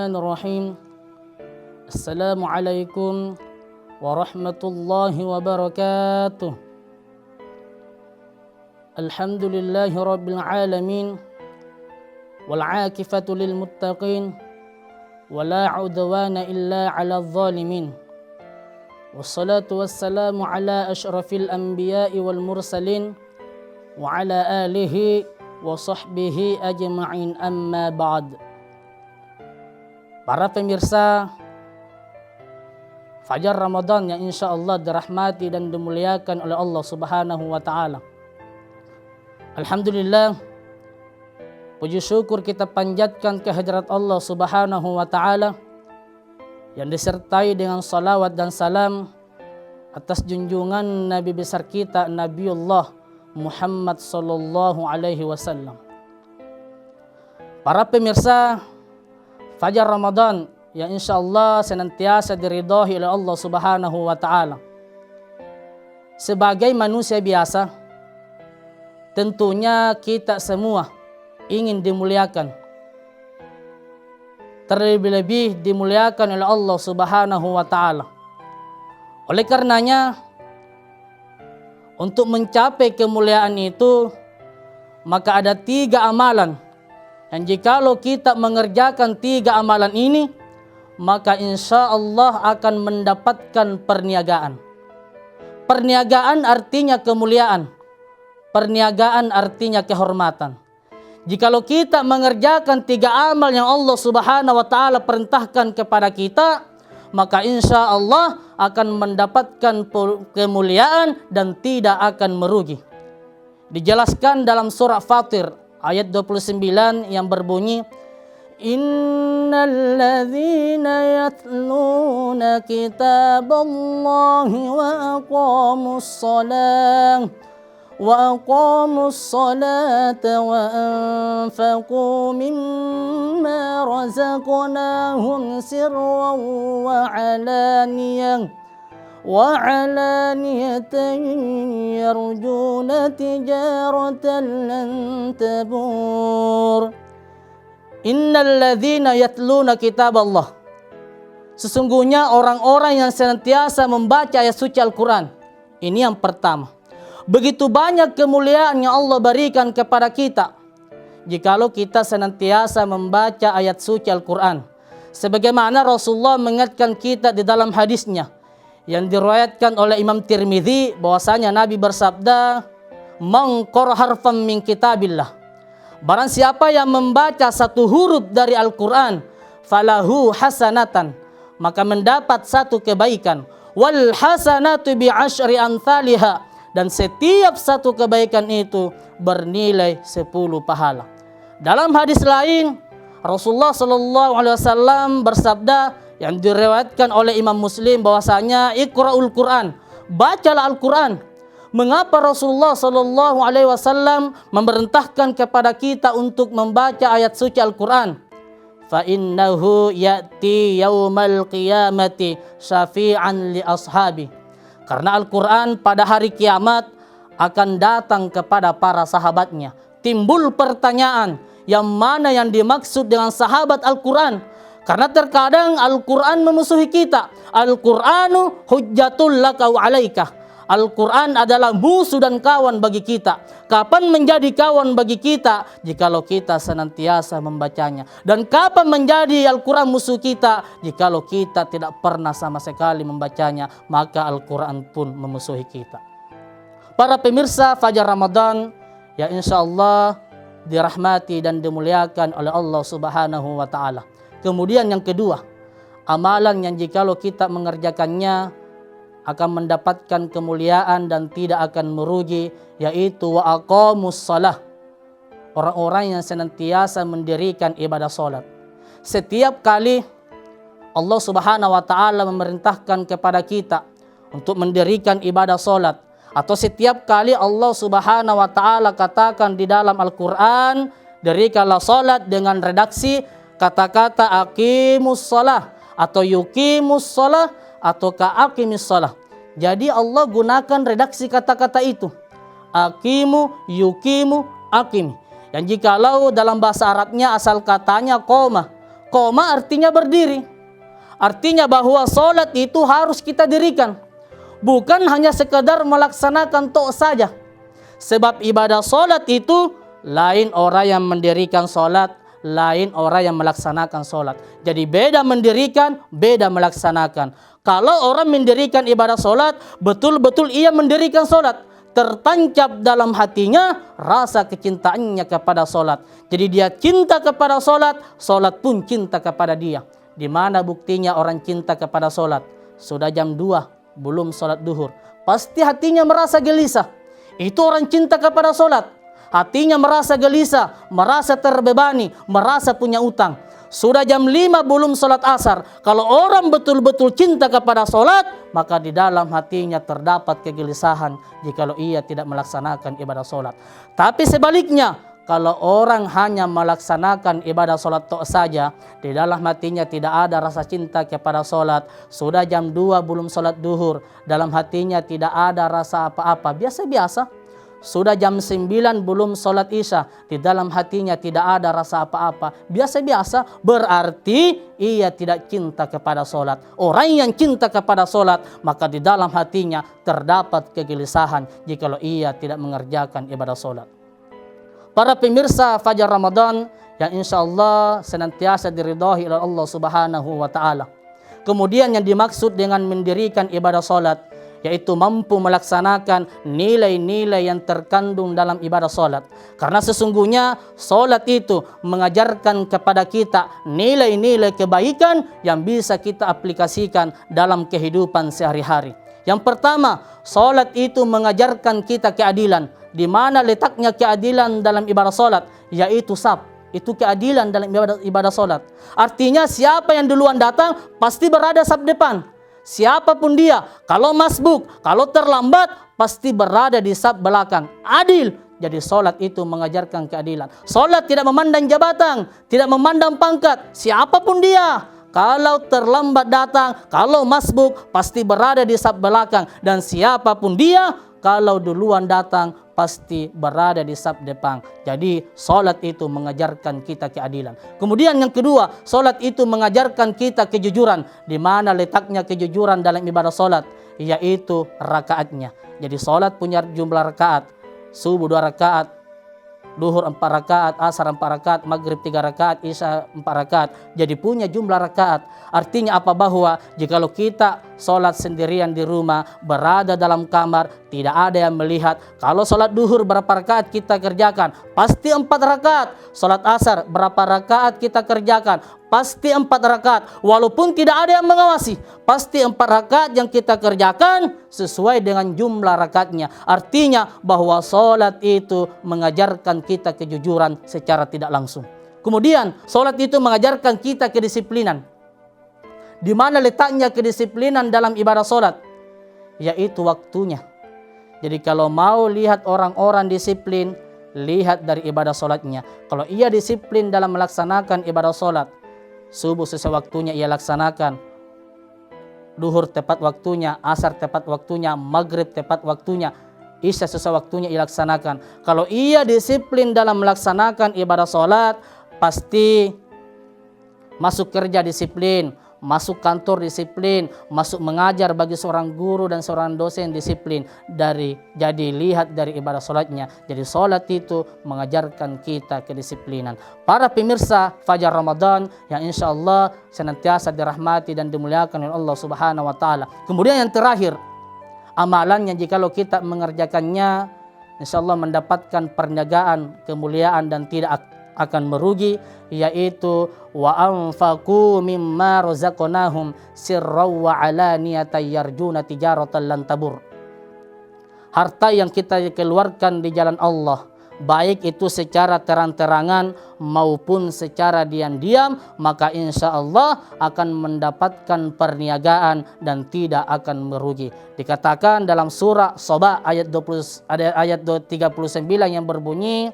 Bismillahirrahmanirrahim. Assalamualaikum warahmatullahi wabarakatuh. Alhamdulillahi rabbil alamin. Wal aqibatu lil muttaqin. Wala udwana illa 'alal zalimin. Wassalatu wassalamu ala asyrafil anbiya'i wal mursalin wa ala alihi wa sahbihi ajma'in, amma ba'd. Para pemirsa Fajar Ramadan yang insya Allah dirahmati dan dimuliakan oleh Allah Subhanahu wa Ta'ala. Alhamdulillah, puji syukur kita panjatkan kehadirat Allah Subhanahu wa Ta'ala yang disertai dengan salawat dan salam atas junjungan Nabi besar kita, Nabiullah Muhammad sallallahu alaihi wasallam. Para pemirsa Fajar Ramadan yang insya Allah senantiasa diridhoi oleh Allah Subhanahu wa Ta'ala. Sebagai manusia biasa, tentunya kita semua ingin dimuliakan, terlebih-lebih dimuliakan oleh Allah Subhanahu wa Ta'ala. Oleh karenanya, untuk mencapai kemuliaan itu, maka ada 3 amalan. Dan jikalau kita mengerjakan 3 amalan ini, maka insya Allah akan mendapatkan perniagaan. Perniagaan artinya kemuliaan. Perniagaan artinya kehormatan. Jikalau kita mengerjakan 3 amal yang Allah Subhanahu wa Ta'ala perintahkan kepada kita, maka insya Allah akan mendapatkan kemuliaan dan tidak akan merugi. Dijelaskan dalam surah Fatir ayat 29 yang berbunyi, Innal ladzina yatluna kitaballahi wa aqamus salata wa anfaqu mimma razaqnahum sirran wa alaniyatan yarjuna tijaratan lan tabur. Innal ladzina yatluna kitaballah. Sesungguhnya orang-orang yang senantiasa membaca ayat suci Al-Quran. Ini yang pertama. Begitu banyak kemuliaan yang Allah berikan kepada kita jikalau kita senantiasa membaca ayat suci Al-Quran. Sebagaimana Rasulullah mengingatkan kita di dalam hadisnya yang diriwayatkan oleh Imam Tirmidzi, bahwasanya Nabi bersabda, "Man qara harfan min kitabillah." Barang siapa yang membaca 1 huruf dari Al-Quran, falahu hasanatan, maka mendapat 1 kebaikan. Wal hasanatu bi asyri amsalha, dan setiap 1 kebaikan itu bernilai 10 pahala. Dalam hadis lain, Rasulullah sallallahu alaihi wasallam bersabda yang diriwayatkan oleh Imam Muslim, bahwasanya Iqra'ul Quran, bacalah Al-Quran. Mengapa Rasulullah sallallahu alaihi wasallam memerintahkan kepada kita untuk membaca ayat suci Al-Quran? Fa innahu ya'ti yaumal qiyamati syafi'an li ashabi. Karena Al-Quran pada hari kiamat akan datang kepada para sahabatnya. Timbul pertanyaan, yang mana yang dimaksud dengan sahabat Al-Quran? Karena terkadang Al-Quran memusuhi kita. Al-Quranu hujjatul laka wa alaika. Al-Quran adalah musuh dan kawan bagi kita. Kapan menjadi kawan bagi kita? Jikalau kita senantiasa membacanya. Dan kapan menjadi Al-Quran musuh kita? Jikalau kita tidak pernah sama sekali membacanya, maka Al-Quran pun memusuhi kita. Para pemirsa Fajar Ramadan yang insya Allah dirahmati dan dimuliakan oleh Allah Subhanahu wa Ta'ala. Kemudian yang kedua, amalan yang jikalau kita mengerjakannya akan mendapatkan kemuliaan dan tidak akan merugi, yaitu wa aqamus shalah. Orang-orang yang senantiasa mendirikan ibadah salat. Setiap kali Allah Subhanahu wa Ta'ala memerintahkan kepada kita untuk mendirikan ibadah salat, atau setiap kali Allah Subhanahu wa Ta'ala katakan di dalam Al-Quran, dirikanlah salat dengan redaksi kata-kata aqimus shalah atau yuqimus shalah atau ka'aqimis shalah. Jadi Allah gunakan redaksi kata-kata itu, aqimu, yuqimu, aqim. Yang jikalau dalam bahasa Arabnya asal katanya qoma. Qoma artinya berdiri. Artinya bahwa solat itu harus kita dirikan. Bukan hanya sekedar melaksanakan tok saja. Sebab ibadah solat itu lain orang yang mendirikan solat, lain orang yang melaksanakan solat. Jadi beda mendirikan, beda melaksanakan. Kalau orang mendirikan ibadah solat, betul-betul ia mendirikan solat. Tertancap dalam hatinya rasa kecintaannya kepada solat. Jadi dia cinta kepada solat, solat pun cinta kepada dia. Di mana buktinya orang cinta kepada solat? Sudah jam 2, belum solat duhur. Pasti hatinya merasa gelisah. Itu orang cinta kepada solat. Hatinya merasa gelisah, merasa terbebani, merasa punya utang. Sudah jam 5 belum solat asar. Kalau orang betul-betul cinta kepada solat, maka di dalam hatinya terdapat kegelisahan jikalau ia tidak melaksanakan ibadah solat. Tapi sebaliknya, kalau orang hanya melaksanakan ibadah solat tok saja, di dalam hatinya tidak ada rasa cinta kepada solat. Sudah jam 2 belum solat duhur, dalam hatinya tidak ada rasa apa-apa, biasa-biasa. Sudah jam 9 belum solat isya, di dalam hatinya tidak ada rasa apa-apa, biasa-biasa. Berarti ia tidak cinta kepada solat. Orang yang cinta kepada solat, maka di dalam hatinya terdapat kegelisahan jikalau ia tidak mengerjakan ibadah solat. Para pemirsa Fajar Ramadan yang insya Allah senantiasa diridhai oleh Allah Subhanahu wa Ta'ala. Kemudian yang dimaksud dengan mendirikan ibadah solat, yaitu mampu melaksanakan nilai-nilai yang terkandung dalam ibadah solat. Karena sesungguhnya solat itu mengajarkan kepada kita nilai-nilai kebaikan yang bisa kita aplikasikan dalam kehidupan sehari-hari. Yang pertama, solat itu mengajarkan kita keadilan. Di mana letaknya keadilan dalam ibadah solat? Yaitu saf. Itu keadilan dalam ibadah solat. Artinya siapa yang duluan datang pasti berada saf depan. Siapapun dia, kalau masbuk, kalau terlambat, pasti berada di saf belakang. Adil. Jadi solat itu mengajarkan keadilan. Solat tidak memandang jabatan, tidak memandang pangkat. Siapapun dia, kalau terlambat datang, kalau masbuk, pasti berada di saf belakang. Dan siapapun dia, kalau duluan datang, pasti berada di saf depan. Jadi solat itu mengajarkan kita keadilan. Kemudian yang kedua, solat itu mengajarkan kita kejujuran. Di mana letaknya kejujuran dalam ibadah solat? Yaitu rakaatnya. Jadi solat punya jumlah rakaat. Subuh 2 rakaat, duhur 4 rakaat, asar 4 rakaat, maghrib 3 rakaat, isya 4 rakaat. Jadi punya jumlah rakaat. Artinya apa? Bahwa jikalau kita solat sendirian di rumah, berada dalam kamar, tidak ada yang melihat. Kalau solat duhur berapa rakaat kita kerjakan? Pasti 4 rakaat. Solat asar berapa rakaat kita kerjakan? Pasti 4 rakaat. Walaupun tidak ada yang mengawasi, pasti 4 rakaat yang kita kerjakan sesuai dengan jumlah rakaatnya. Artinya bahwa solat itu mengajarkan kita kejujuran secara tidak langsung. Kemudian solat itu mengajarkan kita kedisiplinan. Di mana letaknya kedisiplinan dalam ibadah solat? Yaitu waktunya. Jadi kalau mau lihat orang-orang disiplin, lihat dari ibadah solatnya. Kalau ia disiplin dalam melaksanakan ibadah solat, subuh sesuai waktunya ia laksanakan, duhur tepat waktunya, asar tepat waktunya, maghrib tepat waktunya, isya sesuai waktunya ia laksanakan. Kalau ia disiplin dalam melaksanakan ibadah solat, pasti masuk kerja disiplin, masuk kantor disiplin, masuk mengajar bagi seorang guru dan seorang dosen disiplin. Jadi lihat dari ibadah solatnya. Jadi solat itu mengajarkan kita kedisiplinan. Para pemirsa Fajar Ramadan yang insya Allah senantiasa dirahmati dan dimuliakan oleh Allah Subhanahu wa Ta'ala. Kemudian yang terakhir, amalannya jikalau kita mengerjakannya, insya Allah mendapatkan perniagaan, kemuliaan dan tidak akan merugi, yaitu wa anfaqu mimma razaqnahum sirran wa alaniyatan yarjuna tijaratan lan tabur. Harta yang kita keluarkan di jalan Allah, baik itu secara terang-terangan maupun secara diam-diam, maka insya Allah akan mendapatkan perniagaan dan tidak akan merugi. Dikatakan dalam surah Sabah ayat 39 yang berbunyi,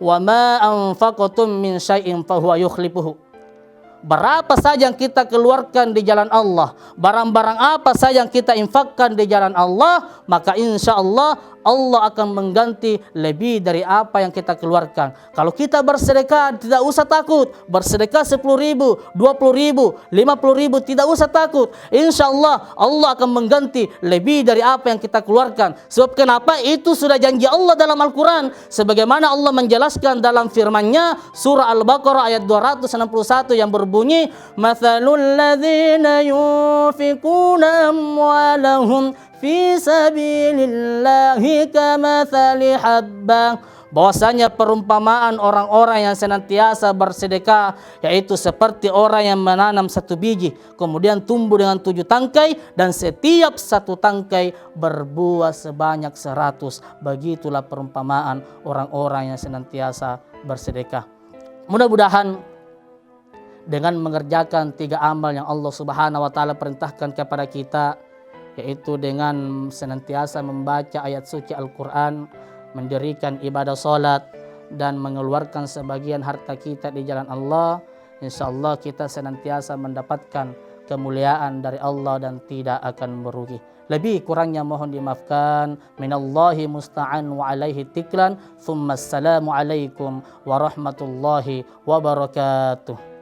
wa ma anfaqtum min syai'in fahuwa yukhlifuhu. Berapa saja yang kita keluarkan di jalan Allah, barang-barang apa saja yang kita infakkan di jalan Allah, maka insya Allah Allah akan mengganti lebih dari apa yang kita keluarkan. Kalau kita bersedekah tidak usah takut. Bersedekah 10.000, 20.000, 50.000 tidak usah takut. Insya Allah Allah akan mengganti lebih dari apa yang kita keluarkan. Sebab kenapa? Itu sudah janji Allah dalam Al-Quran. Sebagaimana Allah menjelaskan dalam firman-Nya surah Al-Baqarah ayat 261 yang berbunyi, "Matsalul ladzina yunfikuna amwalahum fi sabilillahi kamathali habbah." Bahwasanya perumpamaan orang-orang yang senantiasa bersedekah yaitu seperti orang yang menanam satu biji kemudian tumbuh dengan 7 tangkai dan setiap satu tangkai berbuah sebanyak 100. Begitulah perumpamaan orang-orang yang senantiasa bersedekah. Mudah-mudahan dengan mengerjakan 3 amal yang Allah Subhanahu wa taala perintahkan kepada kita, yaitu dengan senantiasa membaca ayat suci Al-Quran, mendirikan ibadah salat, dan mengeluarkan sebagian harta kita di jalan Allah, insyaallah kita senantiasa mendapatkan kemuliaan dari Allah dan tidak akan merugi. Lebih kurangnya mohon dimaafkan. Minallahi musta'an wa alaihi tiklan. Thumma assalamu alaikum warahmatullahi wabarakatuh.